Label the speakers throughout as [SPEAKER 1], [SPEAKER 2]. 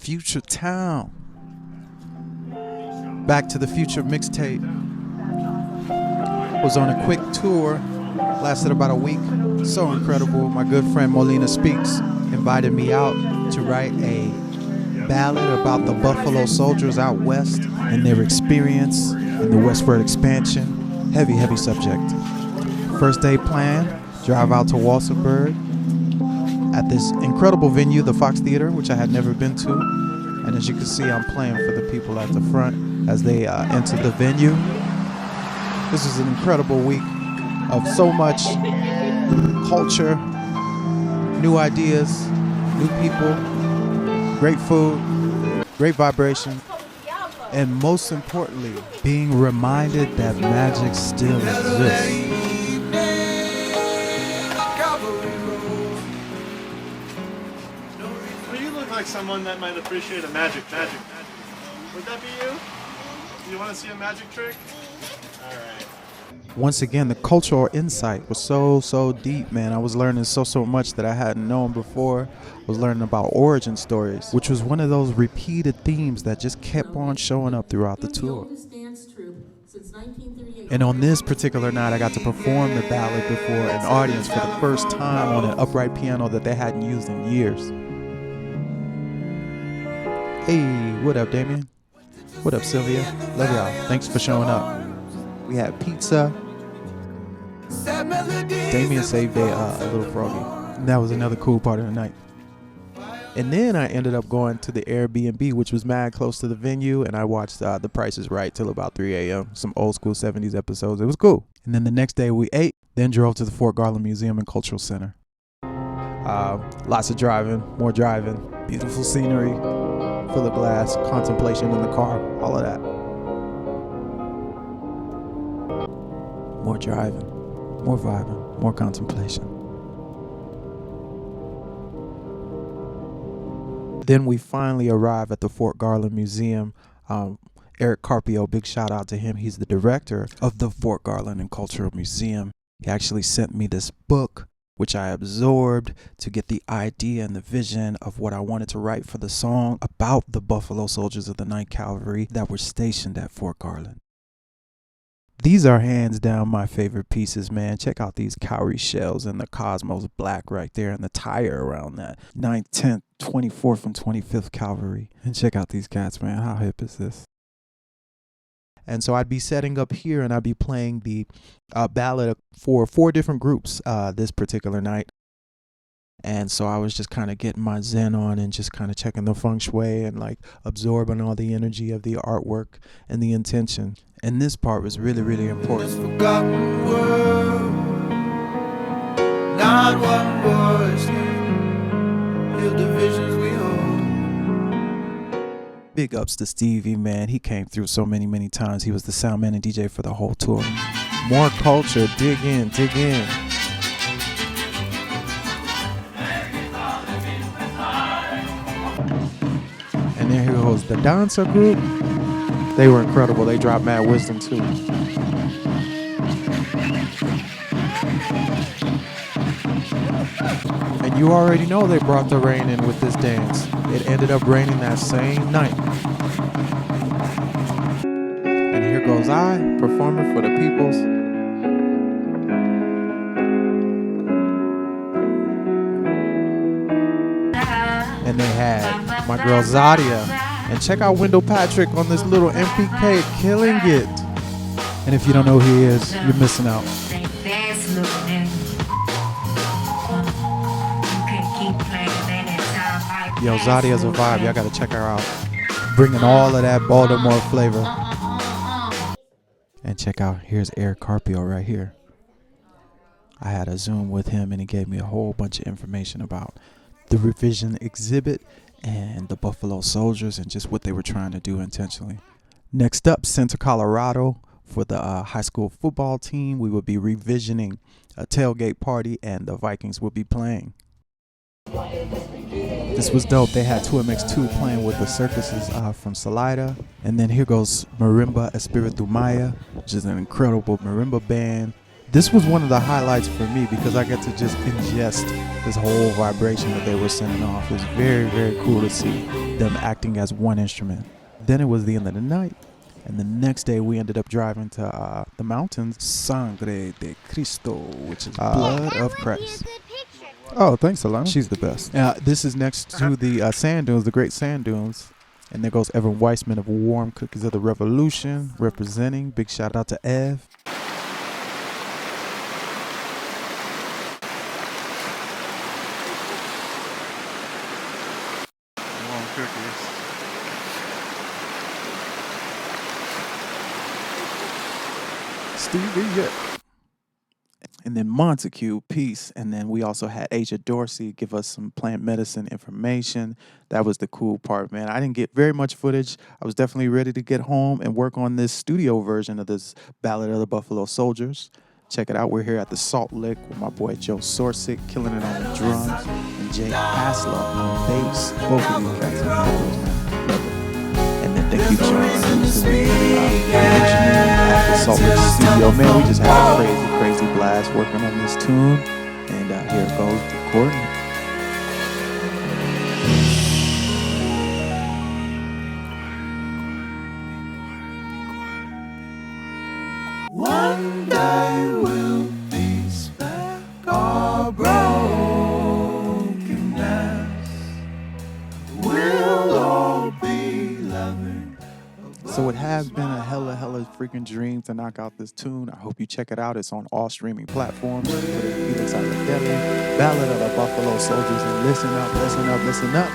[SPEAKER 1] Future Town. Back to the Future mixtape. Was on a quick tour, lasted about a week. So incredible. My good friend Molina Speaks invited me out to write a ballad about the Buffalo Soldiers out west and their experience in the westward expansion. Heavy subject. First day plan, drive out to Walsenburg at this incredible venue, the Fox Theater, which I had never been to. And as you can see, I'm playing for the people at the front as they enter the venue. This is an incredible week of so much culture, new ideas, new people, great food, great vibration, and most importantly, being reminded that magic still exists.
[SPEAKER 2] You look like someone that might appreciate a magic. Would that be you? Do you want to see a magic trick? All right.
[SPEAKER 1] Once again, the cultural insight was so deep, man. I was learning so much that I hadn't known before. I was learning about origin stories, which was one of those repeated themes that just kept on showing up throughout the tour. And on this particular night, I got to perform the ballad before an audience for the first time on an upright piano that they hadn't used in years. Hey, what up, Damien? What up, Sylvia? Love y'all. Thanks for showing up. We had pizza. Damien saved a little froggy. And that was another cool part of the night. And then I ended up going to the Airbnb, which was mad close to the venue, and I watched The Price is Right till about 3 a.m. Some old school 70s episodes. It was cool. And then the next day we ate, then drove to the Fort Garland Museum and Cultural Center. Lots of driving, more driving, beautiful scenery, full of glass, contemplation in the car, all of that. More driving, more vibing, more contemplation. Then we finally arrive at the Fort Garland Museum. Eric Carpio, big shout out to him. He's the director of the Fort Garland and Cultural Museum. He actually sent me this book, which I absorbed to get the idea and the vision of what I wanted to write for the song about the Buffalo Soldiers of the 9th Cavalry that were stationed at Fort Garland. These are hands down my favorite pieces, man. Check out these cowrie shells and the Cosmos Black right there and the tire around that. 9th, 10th, 24th, and 25th Cavalry. And check out these cats, man. How hip is this? And so I'd be setting up here and I'd be playing the ballad for 4 different groups this particular night. And so I was just kind of getting my zen on and just kind of checking the feng shui and like absorbing all the energy of the artwork and the intention. And this part was really important.
[SPEAKER 3] Forgotten world, not one was heal the visions we hold.
[SPEAKER 1] Big ups to Stevie, man. He came through so many times. He was the sound man and DJ for the whole tour. More culture, dig in. And there goes the dancer group. They were incredible. They dropped mad wisdom too. And you already know they brought the rain in with this dance. It ended up raining that same night. And here goes I, performing for the peoples. And they had my girl Zadia. And check out Wendell Patrick on this little MPK, killing it. And if you don't know who he is, you're missing out. Yo, Zadia's a vibe. Y'all gotta check her out. Bringing all of that Baltimore flavor. And check out, here's Eric Carpio right here. I had a Zoom with him and he gave me a whole bunch of information about the revision exhibit and the Buffalo Soldiers and just what they were trying to do intentionally. Next up, Center, Colorado, for the high school football team. We will be revisioning a tailgate party and the Vikings will be playing. This was dope. They had 2MX2 playing with the circuses from Salida. And then here goes Marimba Espiritu Maya, which is an incredible marimba band. This was one of the highlights for me because I get to just ingest this whole vibration that they were sending off. It was very, very cool to see them acting as one instrument. Then it was the end of the night. And the next day we ended up driving to the mountains, Sangre de Cristo, which is blood of Christ.
[SPEAKER 4] Oh, thanks, Alana.
[SPEAKER 1] She's the best. This is next to the sand dunes, the great sand dunes. And there goes Evan Weissman of Warm Cookies of the Revolution representing. Big shout out to Ev.
[SPEAKER 2] Warm cookies.
[SPEAKER 1] Stevie, yeah. And then Montague, peace. And then we also had Asia Dorsey give us some plant medicine information. That was the cool part, man. I didn't get very much footage. I was definitely ready to get home and work on this studio version of this Ballad of the Buffalo Soldiers. Check it out. We're here at the Salt Lick with my boy Joe Sorsick, killing it on the drums, and Jay Hasler on bass. Both of these guys are cool, man. Love it. And then thank you, John, who's doing at the Salt Lick studio. Man, we just had a crazy blast working on this tune. And here it goes, recording.
[SPEAKER 3] One day we'll be back our brokenness. We'll all be loving.
[SPEAKER 1] So it has been a hella freaking dream to knock out this tune. I hope you check it out. It's on all streaming platforms. Put it Felix Ballad of the Buffalo Soldiers, and listen up.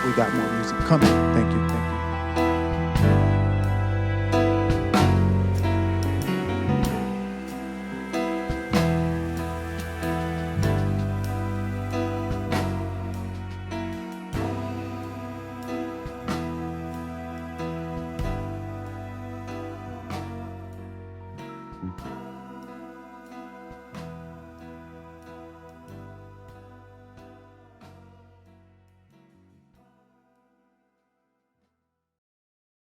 [SPEAKER 1] We got more music coming. Thank you.